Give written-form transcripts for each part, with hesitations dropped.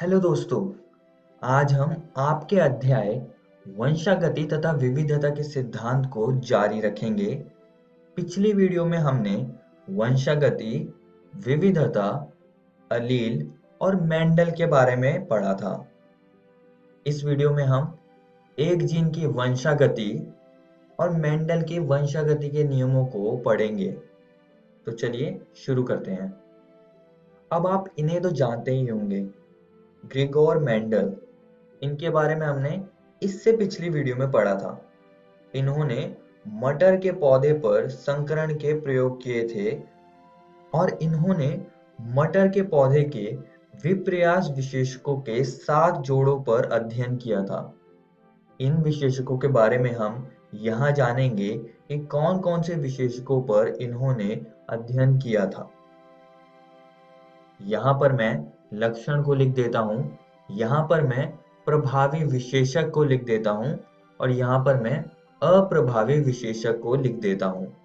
Hello दोस्तों, आज हम आपके अध्याय वंशागति तथा विविधता के सिद्धांत को जारी रखेंगे। पिछली वीडियो में हमने वंशागति, विविधता, अलील और मेंडल के बारे में पढ़ा था। इस वीडियो में हम एक जीन की वंशागति और मेंडल की वंशागति के नियमों को पढ़ेंगे। तो चलिए शुरू करते हैं। अब आप इन्हें तो जानते ही होंगे, ग्रिगोर मेंडल। इनके बारे में हमने इससे पिछली वीडियो में पढ़ा था। इन्होंने मटर के पौधे पर संकरण के प्रयोग किए थे और इन्होंने मटर के पौधे के विपर्यास विशेषकों के 7 जोड़ों पर अध्ययन किया था। इन विशेषकों के बारे में हम यहाँ जानेंगे कि कौन कौन से विशेषकों पर इन्होंने अध्ययन किया था। यहाँ पर मैं लक्षण को लिख देता हूँ, यहाँ पर मैं प्रभावी विशेषक को लिख देता हूँ और यहाँ पर मैं अप्रभावी विशेषक को लिख देता हूँ।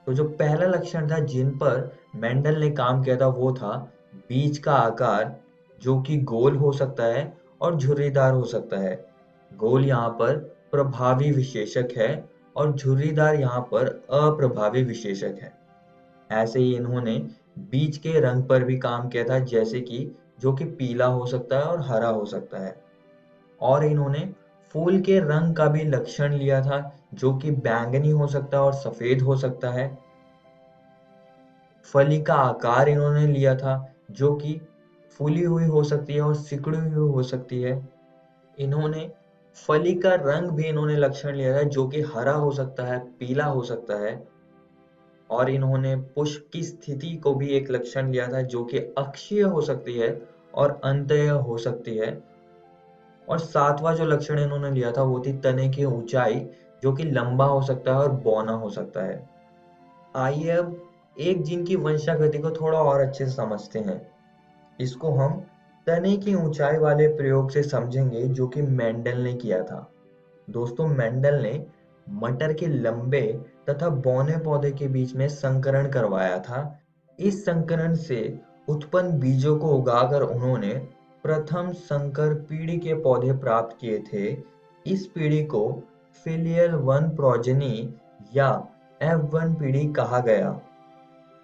तो जो पहला लक्षण था जिन पर मेंडल ने काम किया था वो था बीज का आकार, जो कि गोल हो सकता है और झुर्रीदार हो सकता है। गोल यहाँ पर प्रभावी विशेषक है और झुर्रीदार यहाँ पर अप्रभावी विशेषक है। ऐसे ही इन्होंने बीज के रंग पर भी काम किया था, जैसे कि जो कि पीला हो सकता है और हरा हो सकता है। और इन्होंने फूल के रंग का भी लक्षण लिया था, जो कि बैंगनी हो सकता है और सफेद हो सकता है। फली का आकार इन्होंने लिया था, जो कि फूली हुई हो सकती है और सिकुड़ी हुई हो सकती है। इन्होंने फली का रंग भी इन्होंने लक्षण लिया था, जो कि हरा हो सकता है, पीला हो सकता है। और इन्होंने पुष्प की स्थिति को भी एक लक्षण लिया था, जो कि अक्षीय हो सकती है और अंतः हो सकती है। और 7वां जो लक्षण इन्होंने लिया था वो थी तने की ऊंचाई, जो कि लंबा हो सकता है और बौना हो सकता है। आइए अब एक जीन की वंशागति को थोड़ा और अच्छे से समझते हैं। इसको हम तने की ऊंचाई वाले प्रयोग से समझेंगे, जो कि मेंडल ने किया था। दोस्तों, मेंडल ने मटर के लंबे तथा बौने पौधे के बीच में संकरण करवाया था। इस संकरण से उत्पन्न बीजों को उगाकर उन्होंने प्रथम संकर पीढ़ी के पौधे प्राप्त किए थे। इस पीढ़ी को फिलियल वन प्रोजेनी या F1 पीढ़ी कहा गया।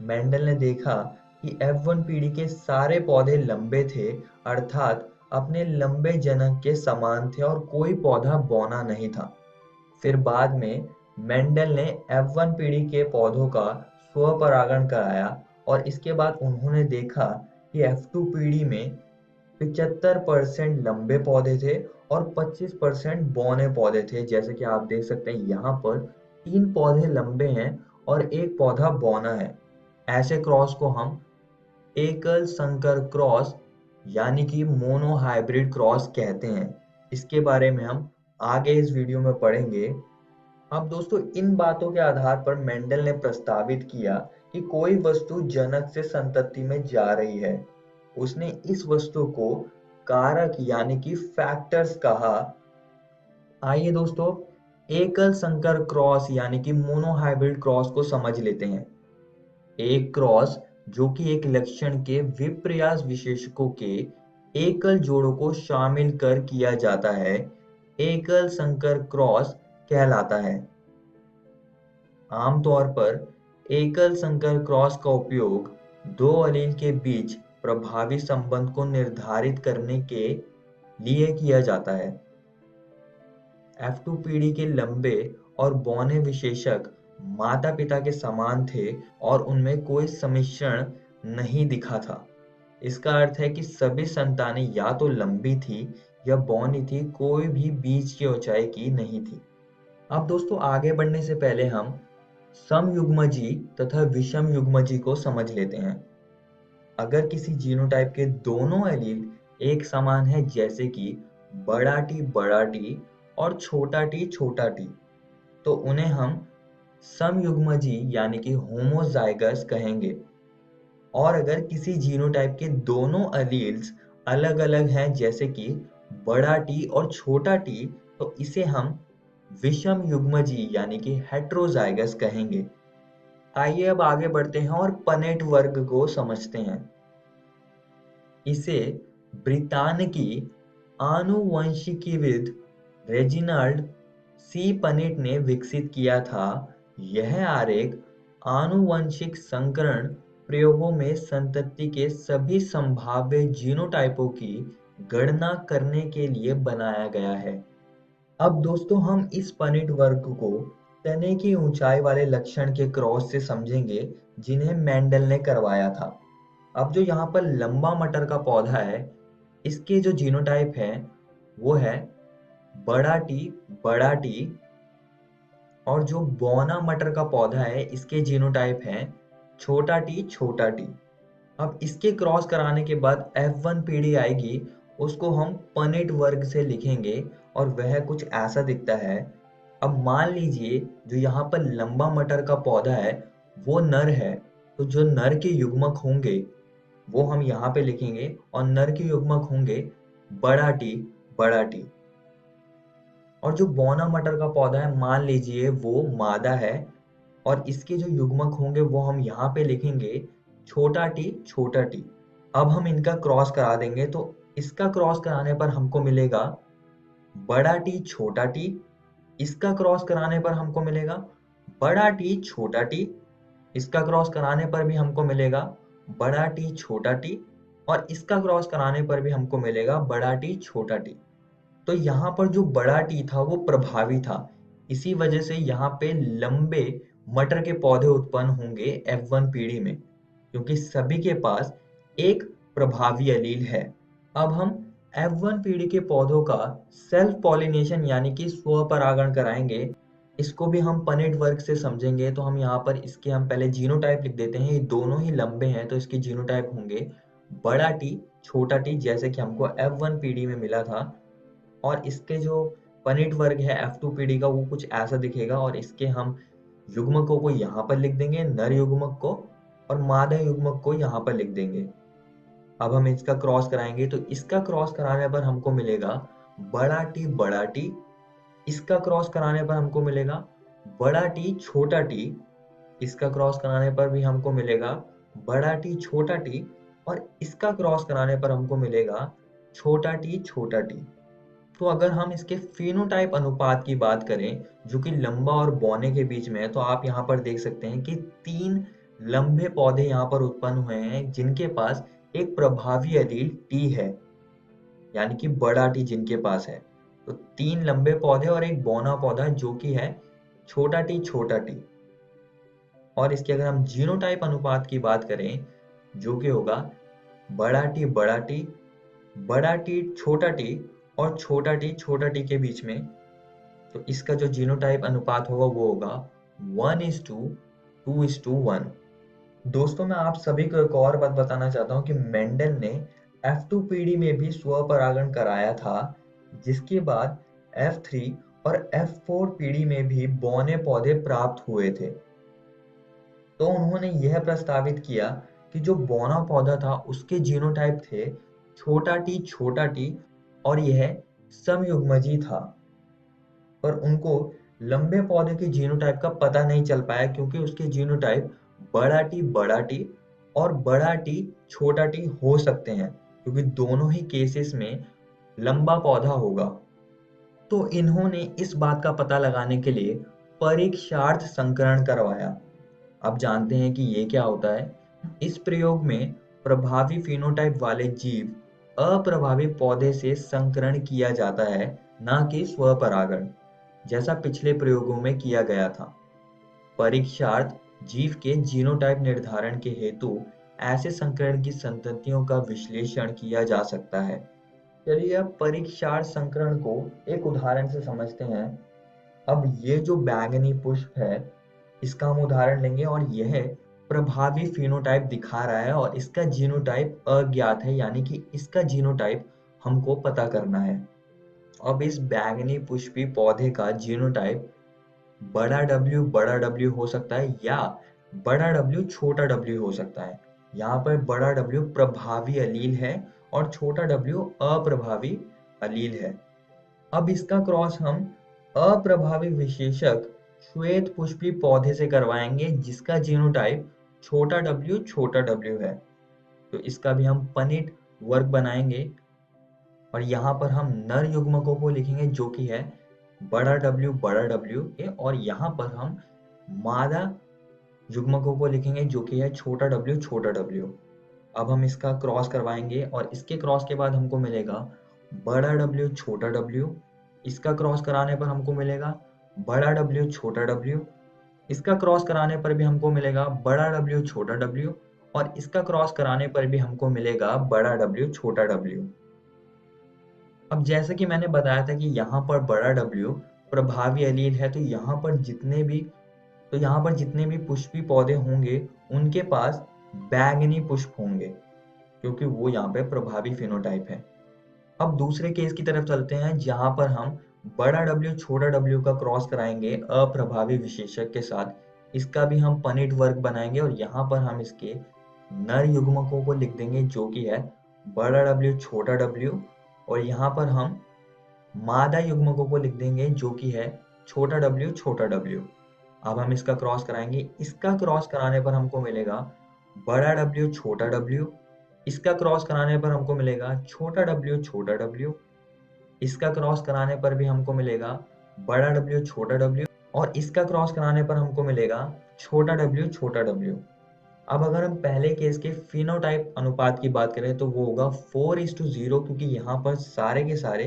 मेंडल ने देखा कि F1 पीढ़ी के सारे पौधे लंबे थे, अर्थात अपने लंबे जनक के समान थे और कोई पौधा बौना नहीं था। फिर बाद में मेंडल ने F1 पीढ़ी के पौधों का स्वपरागण कराया और इसके बाद उन्होंने देखा कि F2 पीढ़ी में 75% लंबे पौधे थे और 25% बौने पौधे थे। जैसे कि आप देख सकते हैं, यहाँ पर 3 पौधे लंबे हैं और एक पौधा बौना है। ऐसे क्रॉस को हम एकल संकर क्रॉस यानी कि मोनो हाइब्रिड क्रॉस कहते हैं। इसके बारे में हम आगे इस वीडियो में पढ़ेंगे। अब दोस्तों, इन बातों के आधार पर मेंडल ने प्रस्तावित किया कि कोई वस्तु जनक से संतति में जा रही है। उसने इस वस्तु को कारक यानी कि फैक्टर्स कहा। आइए दोस्तों, एकल संकर क्रॉस यानी कि मोनोहाइब्रिड क्रॉस को समझ लेते हैं। एक क्रॉस जो कि एक लक्षण के विपर्यास विशेषकों के एकल जोड़ों को शामिल कर किया जाता है, एकल संकर क्रॉस कहलाता है। आमतौर पर एकल संकर क्रॉस का उपयोग दो एलील के बीच प्रभावी संबंध को निर्धारित करने के लिए किया जाता है। F2 पीढ़ी के लंबे और बौने विशेषक माता-पिता के समान थे और उनमें कोई सम्मिश्रण नहीं दिखा था। इसका अर्थ है कि सभी संतानें या तो लंबी थी या बौनी थी, कोई भी बीच की ऊंचाई की नहीं थी। अब दोस्तों, आगे बढ़ने से पहले हम समयुग्मजी तथा विषम युग्मजी को समझ लेते हैं। अगर किसी जीनोटाइप के दोनों एलील एक समान है, जैसे कि बड़ा टी और छोटा टी, तो उन्हें हम समयुग्मजी यानी कि होमोजाइगस कहेंगे। और अगर किसी जीनोटाइप के दोनों एलील्स अलग-अलग हैं, जैसे कि बड़ा टी और छोटा टी, तो इसे हम विषम युग्मजी यानी कि हेट्रोजाइगस कहेंगे। आइए अब आगे बढ़ते हैं और पनेट वर्ग को समझते हैं। इसे ब्रितान की आनुवंशिकीविद रेजिनाल्ड सी पनिट ने विकसित किया था। यह आरेख आनुवंशिक संकरण प्रयोगों में संतति के सभी संभाव्य जीनोटाइपों की गणना करने के लिए बनाया गया है। अब दोस्तों हम इस पनिट वर्ग को तने की ऊंचाई वाले लक्षण के क्रॉस से समझेंगे जिन्हें मेंडल ने करवाया था। अब जो यहाँ पर लंबा मटर का पौधा है, इसके जो जीनोटाइप है वो है बड़ा टी, और जो बौना मटर का पौधा है इसके जीनोटाइप है छोटा टी। अब इसके क्रॉस कराने के बाद F1 पीढ़ी आएगी, उसको हम पनिट वर्ग से लिखेंगे और वह कुछ ऐसा दिखता है। अब मान लीजिए जो यहाँ पर लंबा मटर का पौधा है वो नर है, तो जो नर के युग्मक होंगे वो हम यहाँ पे लिखेंगे और नर के युग्मक होंगे बड़ा टी। और जो बौना मटर का पौधा है मान लीजिए वो मादा है और इसके जो युग्मक होंगे वो हम यहाँ पे लिखेंगे छोटा टी। अब हम इनका क्रॉस करा देंगे तो इसका क्रॉस कराने पर हमको मिलेगा बड़ा टी। इसका क्रॉस कराने पर हमको मिलेगा बड़ा टी। इसका क्रॉस कराने पर भी हमको मिलेगा बड़ा टी। और इसका क्रॉस कराने पर भी हमको मिलेगा बड़ा टी। तो यहाँ पर जो बड़ा टी था वो प्रभावी था, इसी वजह से यहाँ पे लंबे मटर के पौधे उत्पन्न होंगे F1 पीढ़ी में, क्योंकि सभी के पास एक प्रभावी एलील है। अब हम F1 पीढ़ी के पौधों का सेल्फ पॉलिनेशन यानी कि स्वपरागण कराएंगे। इसको भी हम पनिट वर्ग से समझेंगे, तो हम यहाँ पर इसके हम पहले जीनोटाइप लिख देते हैं। ये दोनों ही लंबे हैं तो इसके जीनोटाइप होंगे बड़ा टी छोटा टी, जैसे कि हमको F1 पीढ़ी में मिला था। और इसके जो पनिट वर्ग है F2 पीढ़ी का वो कुछ ऐसा दिखेगा और इसके हम युग्मकों को यहाँ पर लिख देंगे, नर युग्मक को, और मादा युग्मक को यहाँ पर लिख देंगे। अब हम इसका क्रॉस कराएंगे तो इसका क्रॉस कराने पर हमको मिलेगा बड़ा टी। इसका क्रॉस कराने पर हमको मिलेगा बड़ा टी। इसका क्रॉस कराने पर भी हमको मिलेगा बड़ा टी। और इसका क्रॉस कराने पर हमको मिलेगा छोटा टी। तो अगर हम इसके फिनोटाइप अनुपात की बात करें जो कि लंबा और बौने के बीच में है, तो आप यहाँ पर देख सकते हैं कि 3 लंबे पौधे यहाँ पर उत्पन्न हुए हैं जिनके पास एक प्रभावी एलील टी है, यानी कि बड़ा टी जिनके पास है। तो 3 लंबे पौधे और एक बौना पौधा जो कि है छोटा टी। और इसके अगर हम जीनोटाइप अनुपात की बात करें जो कि होगा बड़ा टी, छोटा टी और छोटा टी के बीच में, तो इसका जो जीनोटाइप अनुपात होगा वो होगा 1:2:1। दोस्तों मैं आप सभी को एक और बात बताना चाहता हूँ कि मेंडल ने F2 पीढ़ी में भी स्वपरागण कराया था, जिसके बाद F3 और F4 पीढ़ी में भी बौने पौधे प्राप्त हुए थे। तो उन्होंने यह प्रस्तावित किया कि जो बौना पौधा था उसके जीनोटाइप थे छोटा टी और यह समयुग्मजी था। पर उनको लंबे पौधे के जीनोटाइप का पता नहीं चल पाया क्योंकि उसके जीनोटाइप बड़ा टी और बड़ा टी हो सकते हैं, क्योंकि दोनों ही केसेस में लंबा पौधा होगा। तो इन्होंने इस बात का पता लगाने के लिए परीक्षार्थ संकरण करवाया। आप जानते हैं कि ये क्या होता है। इस प्रयोग में प्रभावी फिनोटाइप वाले जीव अप्रभावी पौधे से संकरण किया जाता है, ना कि स्वपरागण, जैसा पिछले प्रयोगों में किया गया था। परीक्षार्थ जीव के जीनोटाइप निर्धारण के हेतु ऐसे संकरण की संततियों का विश्लेषण किया जा सकता है। चलिए अब परीक्षार्थ संकरण को एक उदाहरण से समझते हैं। अब ये जो बैंगनी पुष्प है इसका हम उदाहरण लेंगे और यह प्रभावी फिनोटाइप दिखा रहा है और इसका जीनोटाइप अज्ञात है, यानी कि इसका जीनोटाइप हमको पता करना है। अब इस बैंगनी पुष्पी पौधे का जीनोटाइप बड़ा W हो सकता है या बड़ा W छोटा w हो सकता है। यहाँ पर बड़ा W प्रभावी अलील है और छोटा w अप्रभावी अलील है। अब इसका क्रॉस हम अप्रभावी विशेषक श्वेत पुष्पी पौधे से करवाएंगे जिसका जीनोटाइप छोटा w है। तो इसका भी हम पनिट वर्ग बनाएंगे और यहाँ पर हम नर युग्मकों को लिखेंगे जो कि है बड़ा W और यहाँ पर हम मादा युग्मकों को लिखेंगे जो कि है छोटा w। अब हम इसका क्रॉस करवाएंगे और इसके क्रॉस के बाद हमको मिलेगा बड़ा W छोटा w। इसका क्रॉस कराने पर हमको मिलेगा बड़ा W छोटा w। इसका क्रॉस कराने पर भी हमको मिलेगा बड़ा W छोटा w और इसका क्रॉस कराने पर भी हमको मिलेगा बड़ा W छोटा w। अब जैसे कि मैंने बताया था कि यहाँ पर बड़ा W प्रभावी एलील है, तो यहाँ पर जितने भी पुष्पी पौधे होंगे उनके पास बैंगनी पुष्प होंगे क्योंकि वो यहाँ पे प्रभावी फिनोटाइप है। अब दूसरे केस की तरफ चलते हैं जहाँ पर हम बड़ा W छोटा w का क्रॉस कराएंगे अप्रभावी विशेषक के साथ। इसका भी हम पनिट वर्ग बनाएंगे और यहाँ पर हम इसके नर युग्मकों को लिख देंगे जो कि है बड़ा W छोटा w और यहाँ पर हम मादा युग्मकों को लिख देंगे जो कि है छोटा w छोटा w। अब हम इसका क्रॉस कराएंगे। इसका क्रॉस कराने पर हमको मिलेगा बड़ा W छोटा w। इसका क्रॉस कराने पर हमको मिलेगा छोटा W छोटा w। इसका क्रॉस कराने पर भी हमको मिलेगा बड़ा W छोटा w और इसका क्रॉस कराने पर हमको मिलेगा छोटा W छोटा w। अब अगर हम पहले केस के फिनोटाइप अनुपात की बात करें तो वो होगा 4:0 क्योंकि यहाँ पर सारे के सारे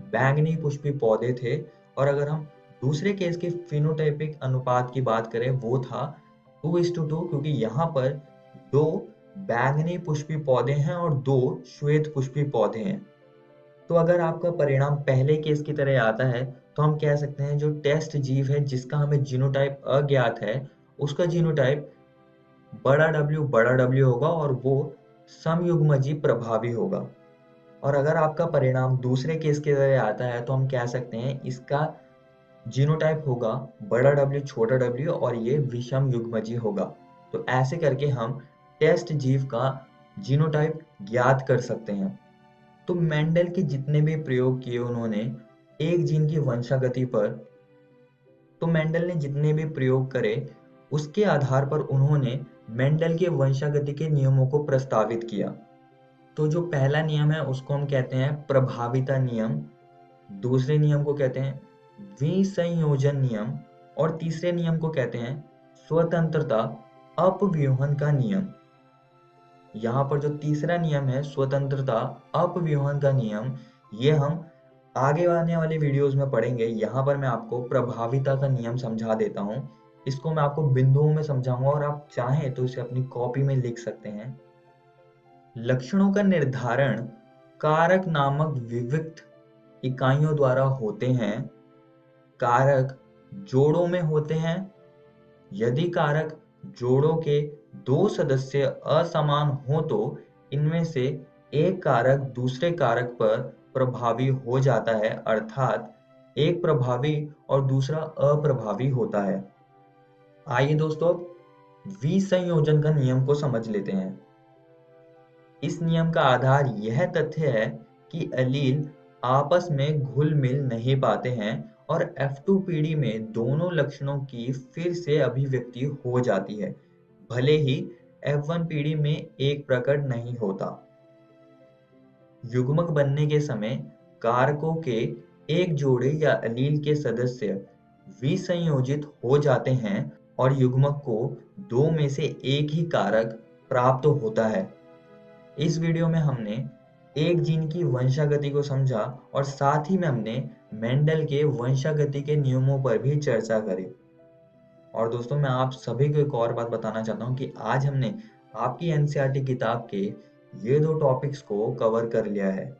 बैंगनी पुष्पी पौधे थे। और अगर हम दूसरे केस के फिनोटाइपिक अनुपात की बात करें वो था 2:2 क्योंकि यहाँ पर 2 बैंगनी पुष्पी पौधे हैं और 2 श्वेत पुष्पी पौधे हैं। तो अगर आपका परिणाम पहले केस की तरह आता है तो हम कह सकते हैं जो टेस्ट जीव है जिसका हमें जीनोटाइप अज्ञात है उसका जीनोटाइप बड़ा W होगा और वो समयुग्मजी प्रभावी होगा। और अगर आपका परिणाम दूसरे केस की तरह आता है तो हम कह सकते हैं इसका जीनोटाइप होगा बड़ा W छोटा w और ये विषम युग्मजी होगा। तो ऐसे करके हम टेस्ट जीव का जीनोटाइप ज्ञात कर सकते हैं। तो मेंडल के जितने भी प्रयोग किए उन्होंने एक जीन की वंशागति पर, तो मेंडल ने जितने भी प्रयोग करे उसके आधार पर उन्होंने मेंडल के वंशागति के नियमों को प्रस्तावित किया। तो जो पहला नियम है उसको हम कहते हैं प्रभाविता नियम, दूसरे नियम को कहते हैं विसंयोजन नियम और तीसरे नियम को कहते हैं स्वतंत्रता अपव्यूहन का नियम। यहाँ पर जो तीसरा नियम है स्वतंत्रता अपव्यूहन का नियम, ये हम आगे आने वाले वीडियोस में पढ़ेंगे। यहाँ पर मैं आपको प्रभाविता का नियम समझा देता हूँ। इसको मैं आपको बिंदुओं में समझाऊंगा और आप चाहें तो इसे अपनी कॉपी में लिख सकते हैं। लक्षणों का निर्धारण कारक नामक विविक्त इकाइयों द्वारा होते हैं। कारक जोड़ों में होते हैं। यदि कारक जोड़ों के 2 सदस्य असमान हो तो इनमें से एक कारक दूसरे कारक पर प्रभावी हो जाता है, अर्थात एक प्रभावी और दूसरा अप्रभावी होता है। आइए दोस्तों अब विसंयोजन का नियम को समझ लेते हैं। इस नियम का आधार यह तथ्य है कि एलील आपस में घुल मिल नहीं पाते हैं और F2 पीढ़ी में दोनों लक्षणों की फिर से अभिव्यक्ति हो जाती है, भले ही F1 पीढ़ी में एक प्रकट नहीं होता। युग्मक बनने के समय कारकों के एक जोड़े या एलील के सदस्य विसंयोजित हो जाते हैं और युग्मक को 2 में से एक ही कारक प्राप्त होता है। इस वीडियो में हमने एक जीन की वंशागति को समझा और साथ ही में हमने मेंडल के वंशागति के नियमों पर भी चर्चा करी। और दोस्तों मैं आप सभी को एक और बात बताना चाहता हूँ कि आज हमने आपकी एनसीईआरटी किताब के ये 2 टॉपिक्स को कवर कर लिया है।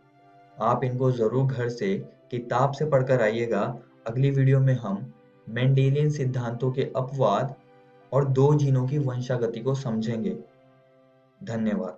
आप इनको जरूर घर से किताब से पढ़कर आइएगा। अगली वीडियो में हम मेंडेलियन सिद्धांतों के अपवाद और 2 जीनों की वंशागति को समझेंगे। धन्यवाद।